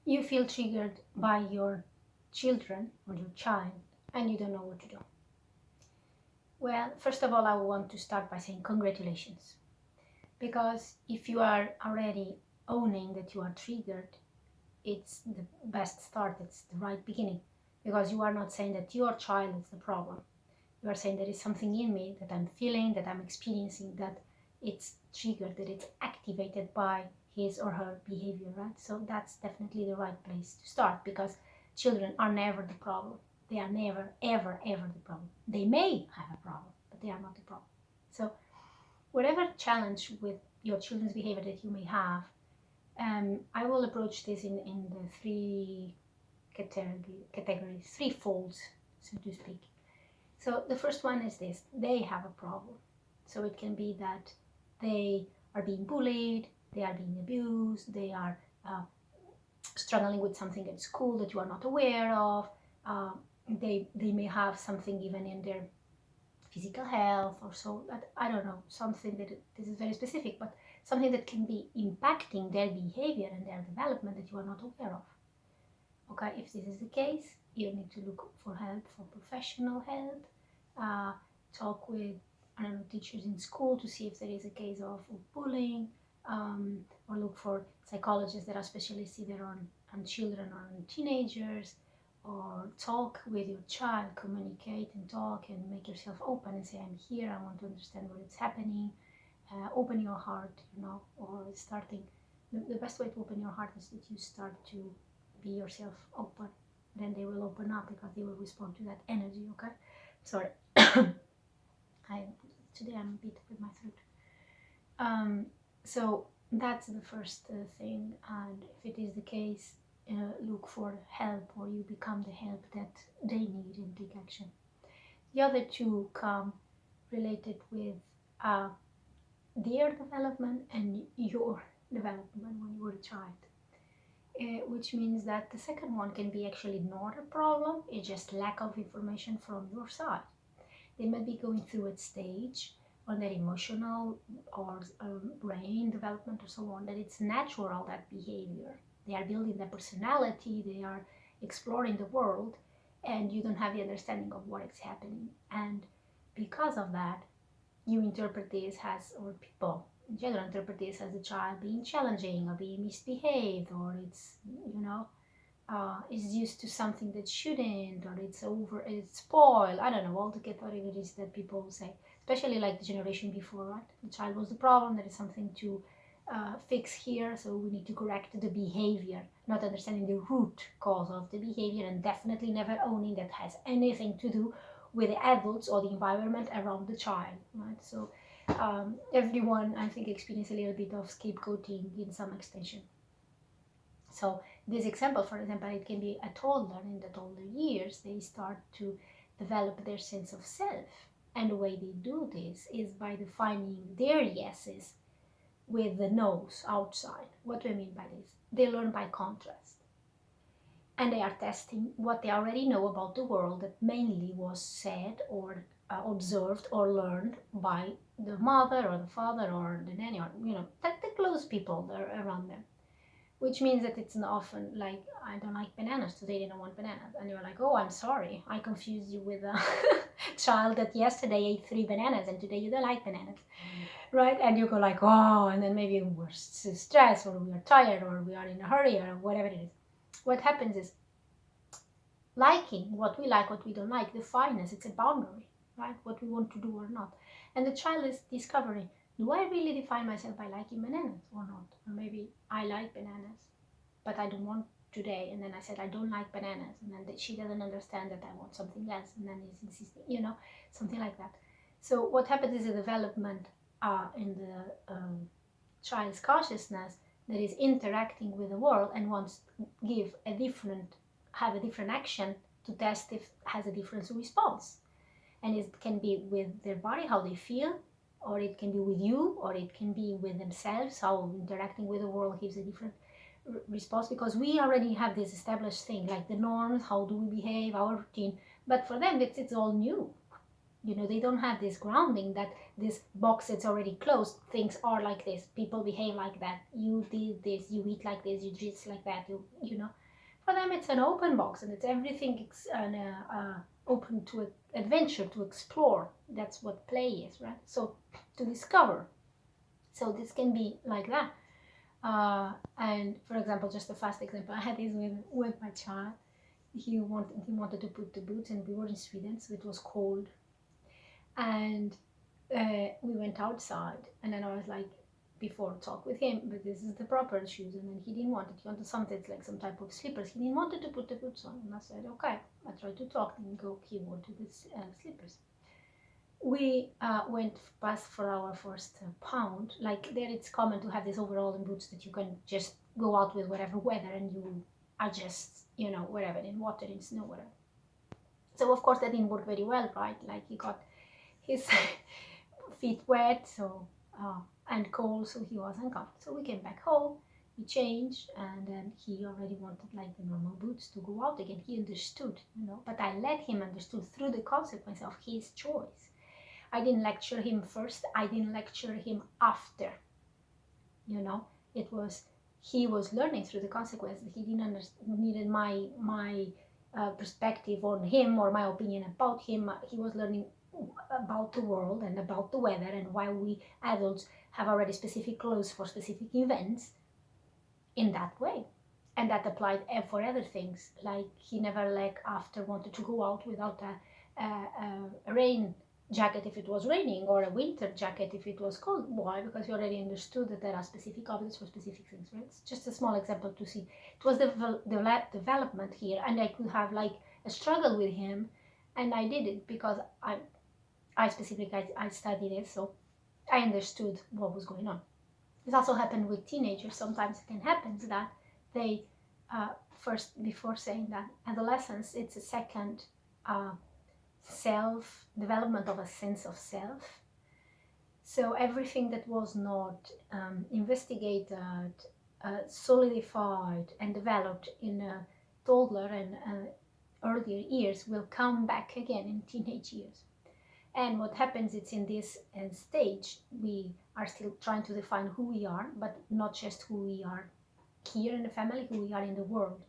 You feel triggered by your children or your child and you don't know what to do. Well, first of all, I want to start by saying congratulations. Because if you are already owning that you are triggered, it's the best start, it's the right beginning. Because you are not saying that your child is the problem. You are saying there is something in me that I'm feeling, that I'm experiencing, that it's triggered, that it's activated by his or her behavior, right? So that's definitely the right place to start, because children are never the problem. They are never, ever, ever the problem. They may have a problem, but they are not the problem. So whatever challenge with your children's behavior that you may have, I will approach this in the three categories, three folds, so to speak. So the first one is this: they have a problem. So it can be that they are being bullied, they are being abused, they are struggling with something at school that you are not aware of. They may have something even in their physical health or so, that I don't know, something that this is very specific, but something that can be impacting their behavior and their development that you are not aware of. Okay, if this is the case, you need to look for help, for professional help. Talk with, I don't know, teachers in school to see if there is a case of bullying, or look for psychologists that are specialists either on children or on teenagers, or talk with your child, communicate and talk and make yourself open and say, I'm here, I want to understand what is happening. Open your heart, or starting, the best way to open your heart is that you start to be yourself open. Then they will open up because they will respond to that energy. Okay, sorry. Today I'm a bit with my throat. So that's the first thing, and if it is the case, look for help, or you become the help that they need and take action. The other two come related with their development and your development when you were a child. Which means that the second one can be actually not a problem, it's just lack of information from your side. They might be going through a stage on their emotional or brain development or so on, that it's natural, that behavior. They are building their personality, they are exploring the world, and you don't have the understanding of what is happening. And because of that, you interpret this as, or people in general interpret this as a child being challenging or being misbehaved, or it's, is used to something that shouldn't, or it's spoiled. I don't know, all the categories that people say, especially like the generation before, right? The child was the problem, there is something to fix here, so we need to correct the behavior, not understanding the root cause of the behavior, and definitely never owning that has anything to do with the adults or the environment around the child, right? So everyone, I think, experience a little bit of scapegoating in some extension. So this example, for example, it can be a toddler. In the toddler years, they start to develop their sense of self. And the way they do this is by defining their yeses with the no's outside. What do I mean by this? They learn by contrast. And they are testing what they already know about the world that mainly was said or observed or learned by the mother or the father or the nanny, or, the close people that are around them. Which means that it's often like, I don't like bananas, today they don't want bananas. And you're like, oh, I'm sorry, I confused you with a child that yesterday ate 3 bananas and today you don't like bananas, right? And you go like, oh, and then maybe we're stressed, or we are tired, or we are in a hurry, or whatever it is. What happens is, liking what we like, what we don't like, define us, it's a boundary, right? What we want to do or not. And the child is discovering, do I really define myself by liking bananas or not? Or maybe I like bananas, but I don't want today. And then I said, I don't like bananas. And then she doesn't understand that I want something else. And then is insisting, something like that. So what happens is a development in the child's consciousness that is interacting with the world and wants to have a different action to test if it has a different response. And it can be with their body, how they feel, or it can be with you, or it can be with themselves, how interacting with the world gives a different response, because we already have this established thing, like the norms, how do we behave, our routine. But for them, it's all new. They don't have this grounding that this box that's already closed, things are like this, people behave like that, you did this, you eat like this, you dress like that, for them it's an open box, and it's everything open to adventure, to explore. That's what play is, right? So to discover. So this can be like that. And for example, just a fast example, I had this with my child. He wanted to put the boots, and we were in Sweden, so it was cold, and we went outside, and then I was like, before talk with him, but this is the proper shoes, and then he didn't want it. He wanted something like some type of slippers. He didn't want to put the boots on, and I said, okay. I tried to talk, and go. He wanted the slippers. We went past for our first pound. Like there, it's common to have this overall and boots that you can just go out with whatever weather, and you adjust, wherever, in water, in snow, whatever. So of course that didn't work very well, right? Like he got his feet wet, so and cold, so he wasn't comfortable. So we came back home, we changed, and then he already wanted like the normal boots to go out again. He understood, but I let him understood through the consequence of his choice. I didn't lecture him first, I didn't lecture him after. It was, he was learning through the consequences. He didn't needed my perspective on him or my opinion about him. He was learning about the world and about the weather, and why we adults have already specific clothes for specific events in that way. And that applied for other things. Like he never, like, after wanted to go out without a rain jacket if it was raining, or a winter jacket if it was cold. Why? Because he already understood that there are specific objects for specific things, right? It's just a small example to see. It was the development here, and I could have like a struggle with him, and I did it because I specifically I studied it, so I understood what was going on. This also happened with teenagers. Sometimes it can happen that they first, before saying that, adolescence, it's a second self development of a sense of self. So everything that was not investigated, solidified, and developed in a toddler and earlier years will come back again in teenage years. And what happens, it's in this stage we are still trying to define who we are, but not just who we are here in the family, who we are in the world.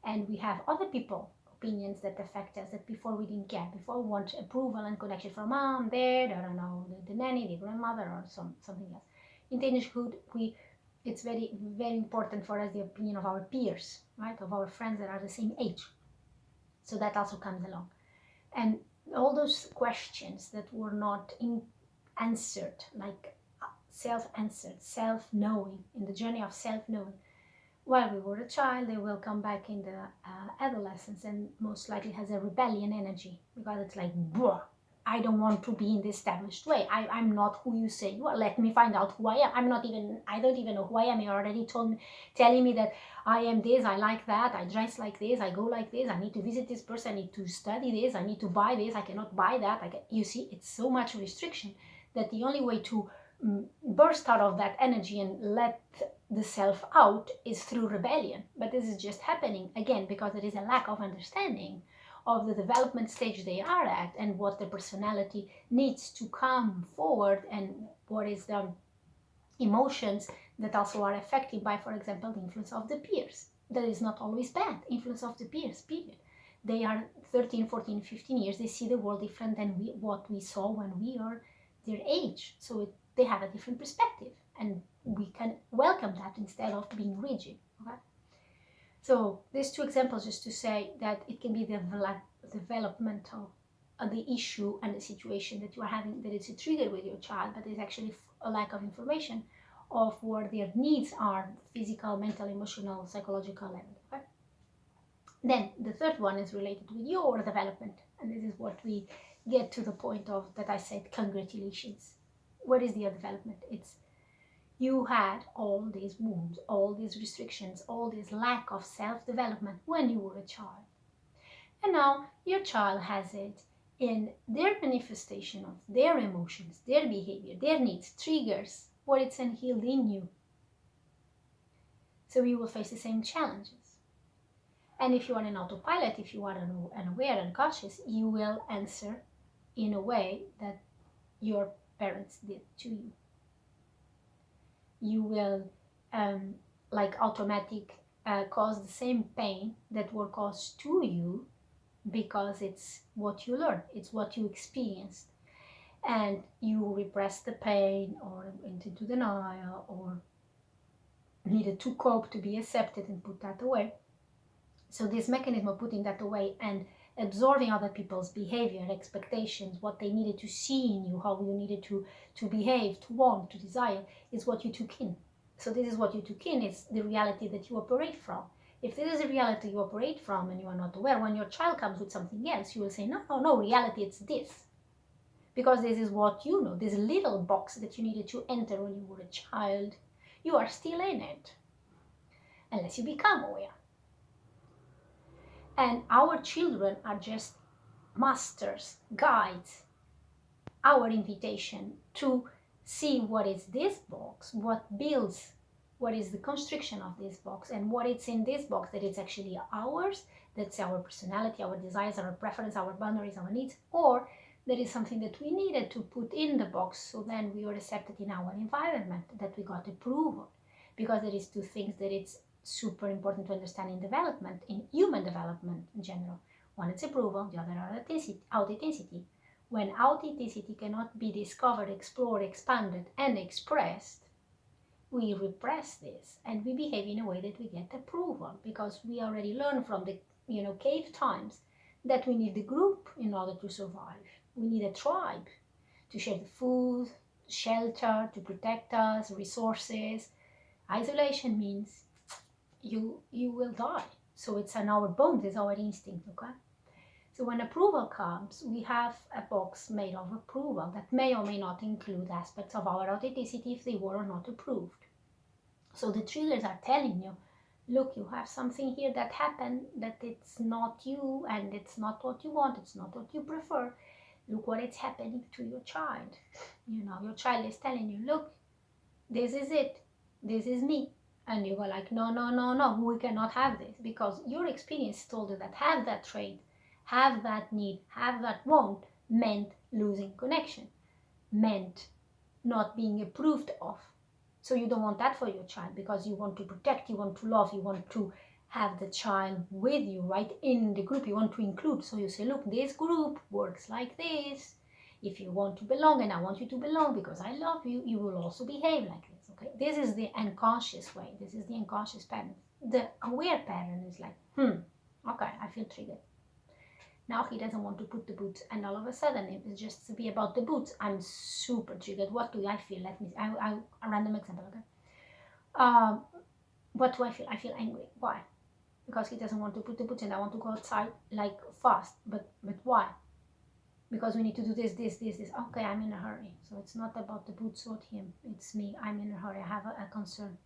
And we have other people opinions that affect us, that before we didn't get. Before we want approval and connection from mom, dad, I don't know, the nanny, the grandmother, or something else. In teenagehood, it's very, very important for us the opinion of our peers, right, of our friends that are the same age. So that also comes along. And all those questions that were not answered, like self-answered, self-knowing, in the journey of self-knowing, while we were a child, they will come back in the adolescence, and most likely has a rebellion energy, because it's like, I don't want to be in the established way. I'm not who you say you are. Let me find out who I am. I don't even know who I am. You're already telling me that I am this, I like that, I dress like this, I go like this, I need to visit this person, I need to study this, I need to buy this, I cannot buy that. You see, it's so much restriction that the only way to burst out of that energy and let the self out is through rebellion. But this is just happening again because there is a lack of understanding of the development stage they are at, and what the personality needs to come forward, and what is the emotions that also are affected by, for example, the influence of the peers. That is not always bad. Influence of the peers, period. They are 13, 14, 15 years, they see the world different than what we saw when we are their age. So they have a different perspective, and we can welcome that instead of being rigid. Okay? So these two examples just to say that it can be the developmental the issue and the situation that you are having, that it's a trigger with your child, but it's actually a lack of information of what their needs are, physical, mental, emotional, psychological level. Okay? Then the third one is related with your development, and this is what we get to the point of that I said, congratulations. What is your development? It's you had all these wounds, all these restrictions, all this lack of self-development when you were a child. And now your child has it in their manifestation of their emotions, their behavior, their needs, triggers, what it's unhealed in you. So you will face the same challenges. And if you are in autopilot, if you are unaware, unconscious, you will answer in a way that your parents did to you. You will like automatic cause the same pain that were caused to you, because it's what you learned, it's what you experienced, and you repress the pain or went into denial or needed to cope to be accepted and put that away. So this mechanism of putting that away and absorbing other people's behavior, expectations, what they needed to see in you, how you needed to behave, to want, to desire, is what you took in. So this is what you took in, is the reality that you operate from. If this is a reality you operate from and you are not aware, when your child comes with something else, you will say, no, no, no, reality, it's this. Because this is what you know, this little box that you needed to enter when you were a child, you are still in it, unless you become aware. And our children are just masters, guides, our invitation to see what is this box, what builds, what is the constriction of this box, and what it's in this box that it's actually ours, that's our personality, our desires, our preference, our boundaries, our needs, or that is something that we needed to put in the box so then we were accepted in our environment, that we got approval. Because there is two things that it's super important to understand in development, in human development in general. One is approval, the other authenticity. When authenticity cannot be discovered, explored, expanded, and expressed, we repress this and we behave in a way that we get approval, because we already learned from the cave times that we need the group in order to survive. We need a tribe to share the food, shelter, to protect us, resources. Isolation means you will die. So it's in our bones, it's our instinct, okay? So when approval comes, we have a box made of approval that may or may not include aspects of our authenticity if they were or not approved. So the triggers are telling you, look, you have something here that happened, that it's not you and it's not what you want, it's not what you prefer. Look what is happening to your child. Your child is telling you, look, this is it, this is me. And you go like, no, no, no, no, we cannot have this, because your experience told you that have that trait, have that need, have that want meant losing connection, meant not being approved of. So you don't want that for your child, because you want to protect, you want to love, you want to have the child with you, right, in the group. You want to include. So you say, look, this group works like this. If you want to belong, and I want you to belong because I love you, you will also behave like this, okay? This is the unconscious way. This is the unconscious pattern. The aware pattern is like, okay, I feel triggered. Now he doesn't want to put the boots, and all of a sudden it's just to be about the boots. I'm super triggered. What do I feel? Let me see. A random example, okay? What do I feel? I feel angry. Why? Because he doesn't want to put the boots, and I want to go outside like fast. But why? Because we need to do this. Okay, I'm in a hurry. So it's not about the boots or him. It's me. I'm in a hurry. I have a concern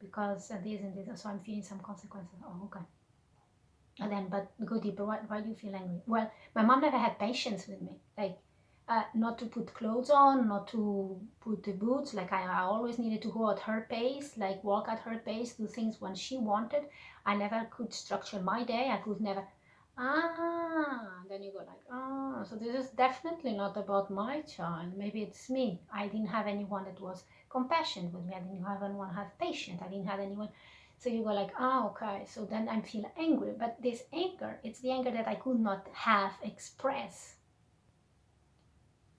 because this and this. So I'm feeling some consequences. Oh, okay. And then, but go deeper. Why do you feel angry? Well, my mom never had patience with me. Like, not to put clothes on, not to put the boots. Like, I always needed to go at her pace, like walk at her pace, do things when she wanted. I never could structure my day. I could never. Then you go like, so this is definitely not about my child. Maybe it's me. I didn't have anyone that was compassionate with me. I didn't have anyone have patience. I didn't have anyone. So you go like, okay, so then I feel angry. But this anger, it's the anger that I could not have express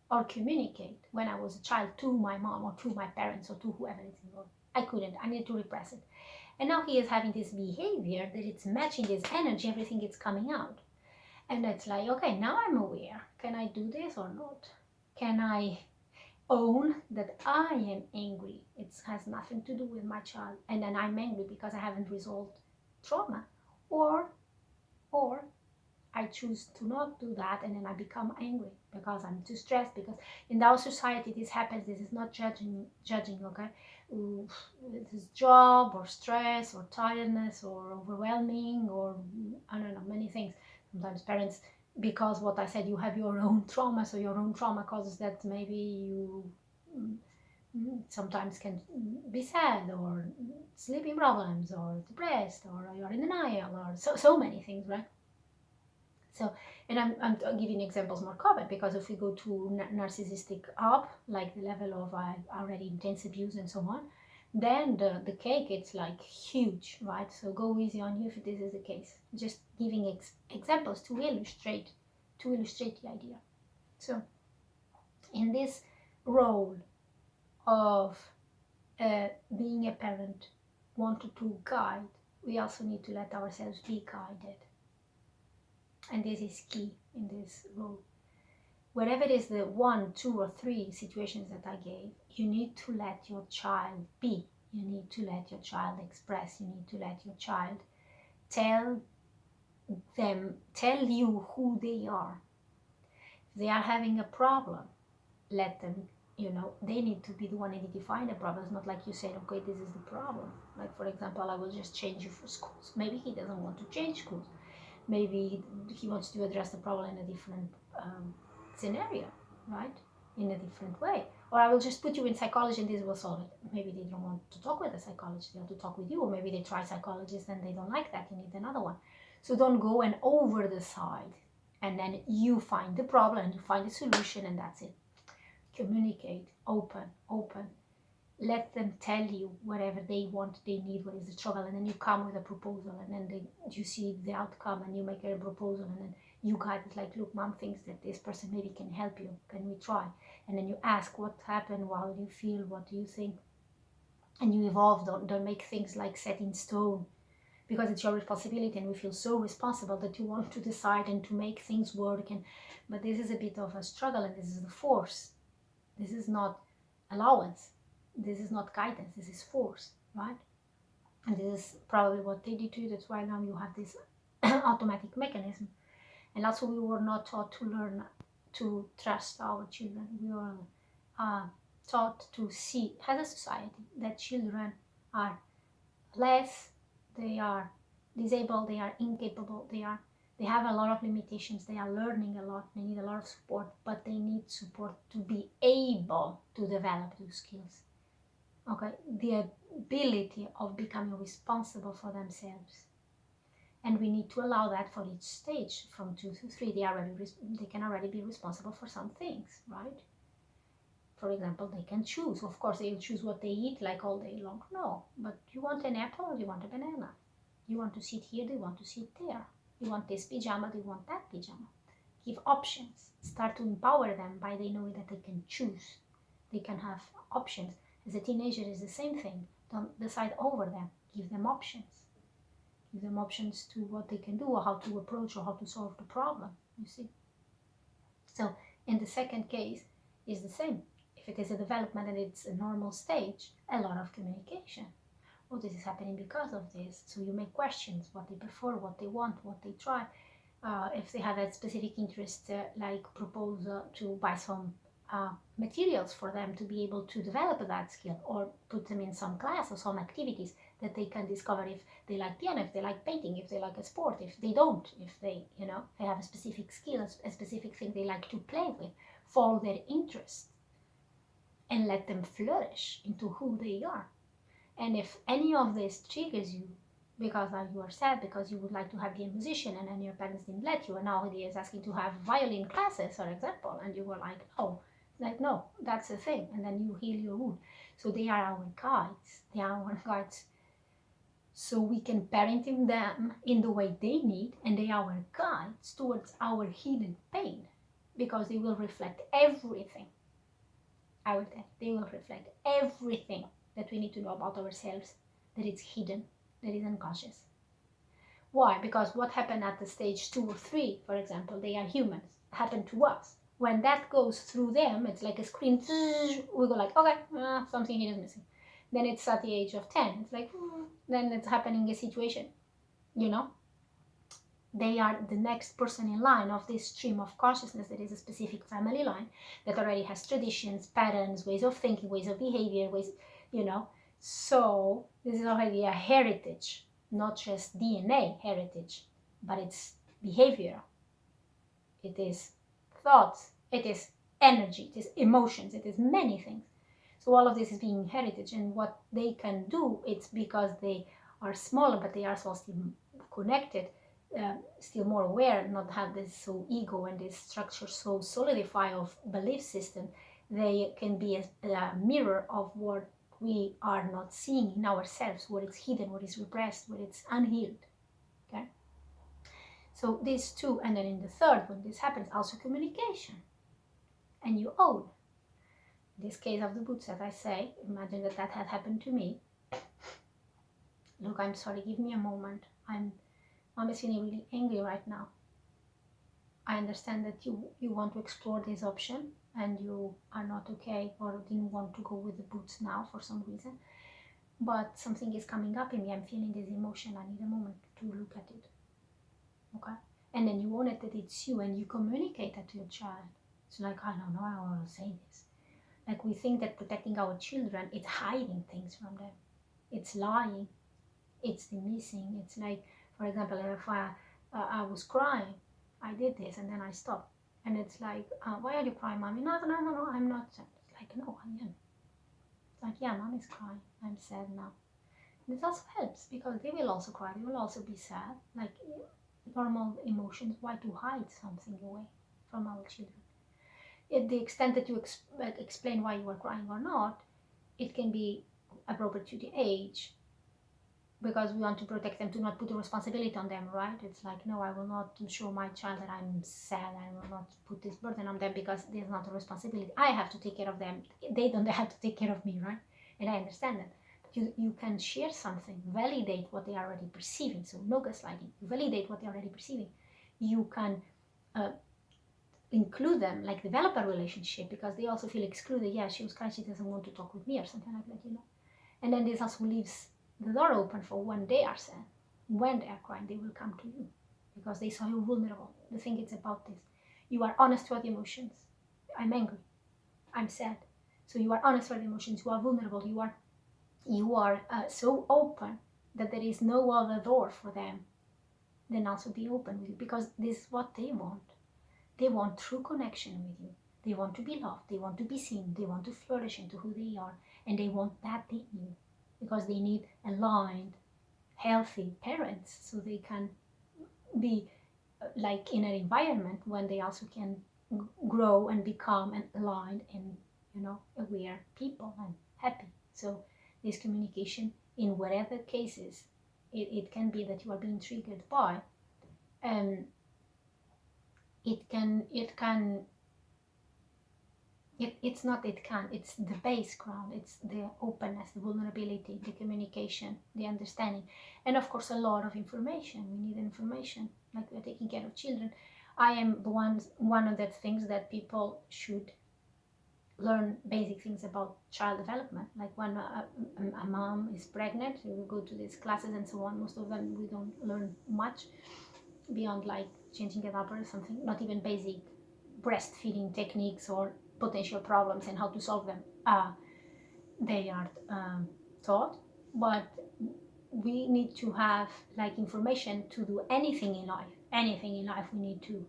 or communicate when I was a child to my mom or to my parents or to whoever is involved. I couldn't. I needed to repress it. And now he is having this behavior that it's matching this energy, everything is coming out. And it's like, okay, now I'm aware. Can I do this or not? Can I own that I am angry? It has nothing to do with my child, and then I'm angry because I haven't resolved trauma, or I choose to not do that, and then I become angry because I'm too stressed. Because in our society this happens. This is not judging, okay? This is job or stress or tiredness or overwhelming or I don't know, many things. Sometimes parents, because what I said, you have your own trauma, so your own trauma causes that maybe you sometimes can be sad or sleeping problems or depressed or you're in denial or so many things, right? So, and I'm giving examples more common, because if we go to narcissistic up, like the level of already intense abuse and so on, then the cake, it's like huge, right? So go easy on you if this is the case. Just giving examples to illustrate the idea. So in this role of being a parent, wanted to guide, we also need to let ourselves be guided. And this is key in this role. Whatever is the 1, 2, or 3 situations that I gave, you need to let your child be. You need to let your child express. You need to let your child tell you who they are. If they are having a problem, let them, they need to be the one identifying the problem. It's not like you said, okay, this is the problem. Like, for example, I will just change you for schools. Maybe he doesn't want to change schools. Maybe he wants to address the problem in a different scenario, right? In a different way. Or I will just put you in psychology and this will solve it. Maybe they don't want to talk with a psychologist, they want to talk with you. Or maybe they try psychologists and they don't like that, you need another one. So don't go and over the side and then you find the problem and you find the solution and that's it. Communicate, open. Let them tell you whatever they want, they need, what is the struggle, and then you come with a proposal, and then you see the outcome, and you make a proposal, and then you guide it like, look, mom thinks that this person maybe can help you. Can we try? And then you ask what happened, how do you feel, what do you think, and you evolve. Don't make things like set in stone, because it's your responsibility, and we feel so responsible that you want to decide and to make things work. But this is a bit of a struggle, and this is the force. This is not allowance. This is not guidance. This is force, right? And this is probably what they did to you. That's why now you have this automatic mechanism. And also, we were not taught to learn to trust our children. We were taught to see, as a society, that children are less, they are disabled, they are incapable, they have a lot of limitations, they are learning a lot, they need a lot of support, but they need support to be able to develop those skills. Okay, the ability of becoming responsible for themselves. And we need to allow that for each stage. From 2 to 3, they can already be responsible for some things, right? For example, they can choose. Of course, they'll choose what they eat like all day long. No, but you want an apple or you want a banana? You want to sit here, do you want to sit there? You want this pajama, do you want that pajama? Give options. Start to empower them by they knowing that they can choose. They can have options. As a teenager, is the same thing. Don't decide over them. Give them options. Give them options to what they can do, or how to approach, or how to solve the problem, you see. So in the second case is the same. If it is a development and it's a normal stage, a lot of communication. Oh, this is happening because of this. So you make questions, what they prefer, what they want, what they try. If they have a specific interest, like propose to buy some materials for them to be able to develop that skill, or put them in some class or some activities that they can discover if they like piano, if they like painting, if they like a sport, if they don't, if they, they have a specific skill, a specific thing they like to play with, follow their interest and let them flourish into who they are. And if any of this triggers you, because you are sad, because you would like to have be a musician and then your parents didn't let you, and now he is asking to have violin classes, for example, and you were like, no, that's the thing, and then you heal your wound. So they are our guides. So we can parent them in the way they need, and they are our guides towards our hidden pain, because they will reflect everything. They will reflect everything that we need to know about ourselves, that it's hidden, that is unconscious. Why? Because what happened at the stage 2 or 3, for example, they are humans, happened to us. When that goes through them, it's like a screen, we go like, okay, something here is missing. Then it's at the age of 10, it's like, then it's happening a situation, They are the next person in line of this stream of consciousness that is a specific family line that already has traditions, patterns, ways of thinking, ways of behavior, So this is already a heritage, not just DNA heritage, but it's behavior. It is thoughts, it is energy, it is emotions, it is many things. So all of this is being heritage, and what they can do, it's because they are smaller, but they are also connected. still more aware, not have this so ego and this structure so solidify of belief system, they can be a mirror of what we are not seeing in ourselves, what is hidden, what is repressed, what is unhealed. Okay, so these two, and then in the third, when this happens, also communication, and you own. In this case of the boots, as I say, imagine that that had happened to me. Look, I'm sorry, give me a moment. I'm feeling really angry right now. I understand that you want to explore this option and you are not okay or didn't want to go with the boots now for some reason. But something is coming up in me. I'm feeling this emotion. I need a moment to look at it. Okay? And then you own it that it's you and you communicate that to your child. It's like, I don't know, I want to say this. Like we think that protecting our children, it's hiding things from them. It's lying. It's the missing. It's like, for example, if I was crying, I did this and then I stopped. And it's like, why are you crying, mommy? No, I'm not. It's like, no, I am. It's like, yeah, mommy's crying. I'm sad now. And it also helps because they will also cry. They will also be sad. Like normal emotions. Why to hide something away from our children? At the extent that you explain why you are crying or not, it can be appropriate to the age because we want to protect them, to not put the responsibility on them, right? It's like, no, I will not show my child that I'm sad. I will not put this burden on them because there's not a responsibility. I have to take care of them. They don't have to take care of me, right? And I understand that. But you can share something, validate what they are already perceiving. So no gaslighting. You validate what they're already perceiving. You can include them, like develop a relationship because they also feel excluded. Yeah, she was crying, she doesn't want to talk with me or something like that, And then this also leaves the door open for when they are sad, when they are crying, they will come to you because they saw you vulnerable. The thing is about this. You are honest with emotions. I'm angry. I'm sad. So you are honest with emotions. You are vulnerable. You are so open that there is no other door for them than also be open with you because this is what they want. They want true connection with you. They want to be loved. They want to be seen. They want to flourish into who they are. And they want that in you because they need aligned, healthy parents so they can be like in an environment when they also can grow and become an aligned and aware people and happy. So this communication in whatever cases it can be that you are being triggered by, and it's the base ground. It's the openness, the vulnerability, the communication, the understanding, and of course a lot of information. We need information, like we're taking care of children. I am the one of the things that people should learn basic things about child development. Like when a mom is pregnant, we will go to these classes and so on. Most of them we don't learn much beyond like changing a diaper or something, not even basic breastfeeding techniques or potential problems and how to solve them. They are taught, but we need to have like information to do anything in life. Anything in life we need to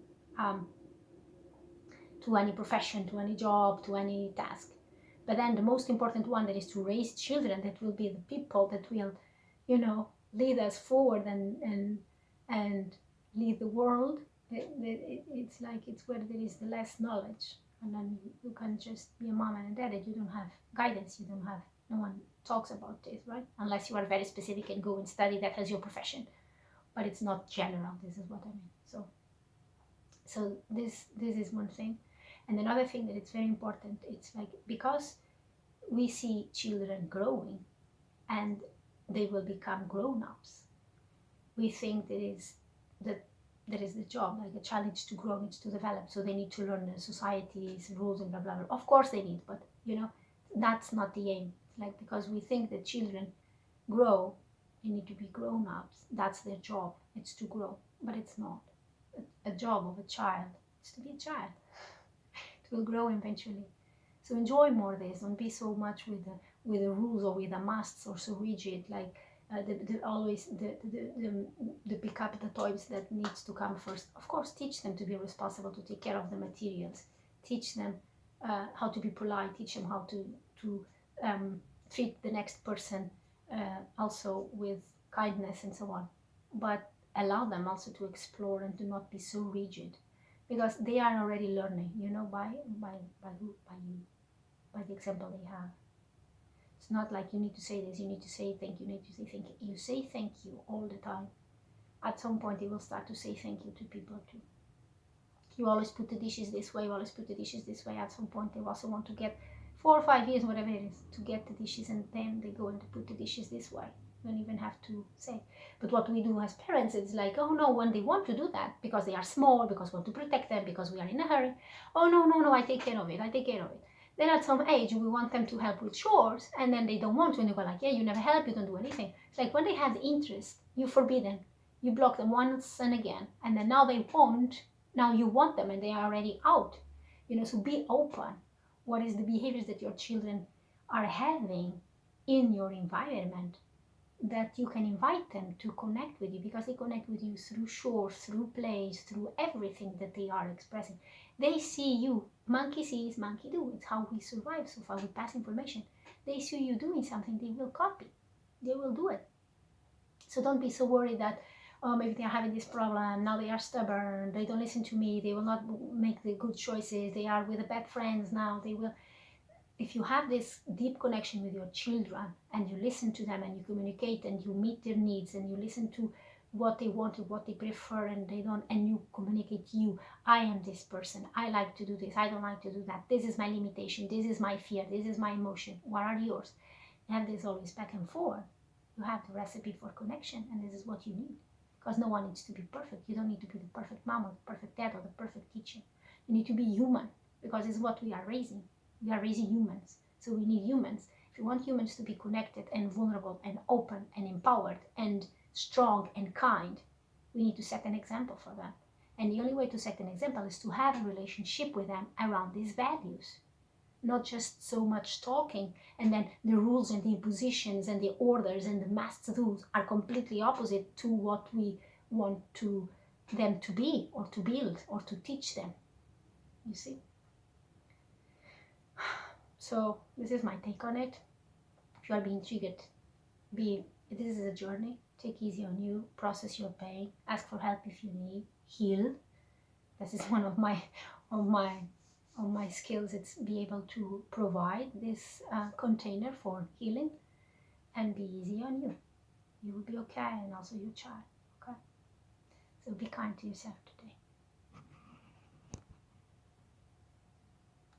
any profession, to any job, to any task. But then the most important one that is to raise children that will be the people that will, lead us forward and lead the world. It's like it's where there is the less knowledge, and then you can just be a mom and a dad and you don't have guidance. You don't have no one talks about this, right? Unless you are very specific and go and study that as your profession, but it's not general. This is what I mean. So this is one thing. And another thing that it's very important, it's like because we see children growing and they will become grown-ups, we think that is the job, like a child needs to grow, needs to develop, so they need to learn the society's rules and blah blah blah. Of course they need, but that's not the aim. Like because we think that children grow, they need to be grown-ups, that's their job, it's to grow, but it's not. A job of a child is to be a child. It will grow eventually. So enjoy more this. Don't be so much with the rules or with the musts or so rigid. Like the pick up the toys that needs to come first. Of course, teach them to be responsible, to take care of the materials. Teach them how to be polite. Teach them how to treat the next person also with kindness and so on. But allow them also to explore and to not be so rigid, because they are already learning, you know, by you, by the example they have. It's not like you need to say this, you need to say thank you, you need to say thank you. You say thank you all the time. At some point they will start to say thank you to people too. You always put the dishes this way, you always put the dishes this way. At some point they also want to get 4 or 5 years, whatever it is, to get the dishes, and then they go and put the dishes this way. You don't even have to say. But what we do as parents, it's like, oh no, when they want to do that, because they are small, because we want to protect them, because we are in a hurry, oh no, no, no, I take care of it, I take care of it. Then at some age, we want them to help with chores, and then they don't want to, and they go like, yeah, you never help, you don't do anything. It's like when they have the interest, you forbid them. You block them once and again, and then now they won't. Now you want them, and they are already out. You know, so be open. What is the behaviors that your children are having in your environment, that you can invite them to connect with you, because they connect with you through chores, through plays, through everything that they are expressing. They see you. Monkey sees, monkey do. It's how we survive so far. We pass information. They see you doing something, they will copy. They will do it. So don't be so worried that, oh, maybe they are having this problem, now they are stubborn, they don't listen to me, they will not make the good choices, they are with the bad friends now, they will. If you have this deep connection with your children, and you listen to them, and you communicate, and you meet their needs, and you listen to what they want and what they prefer, and they don't, and you communicate, I am this person, I like to do this, I don't like to do that, this is my limitation, this is my fear, this is my emotion, what are yours? You have this always back and forth. You have the recipe for connection, and this is what you need. Because no one needs to be perfect. You don't need to be the perfect mom or the perfect dad or the perfect teacher. You need to be human, because it's what we are raising. We are raising humans. So we need humans. If you want humans to be connected and vulnerable and open and empowered and strong and kind, we need to set an example for them. And the only way to set an example is to have a relationship with them around these values. Not just so much talking, and then the rules and the impositions and the orders and the must do's are completely opposite to what we want to them to be, or to build, or to teach them. You see? So this is my take on it. If you are being triggered, this is a journey. Take easy on you, process your pain, ask for help if you need, heal. This is one of my skills. It's be able to provide this container for healing, and be easy on you. You will be okay, and also your child. Okay, so be kind to yourself today.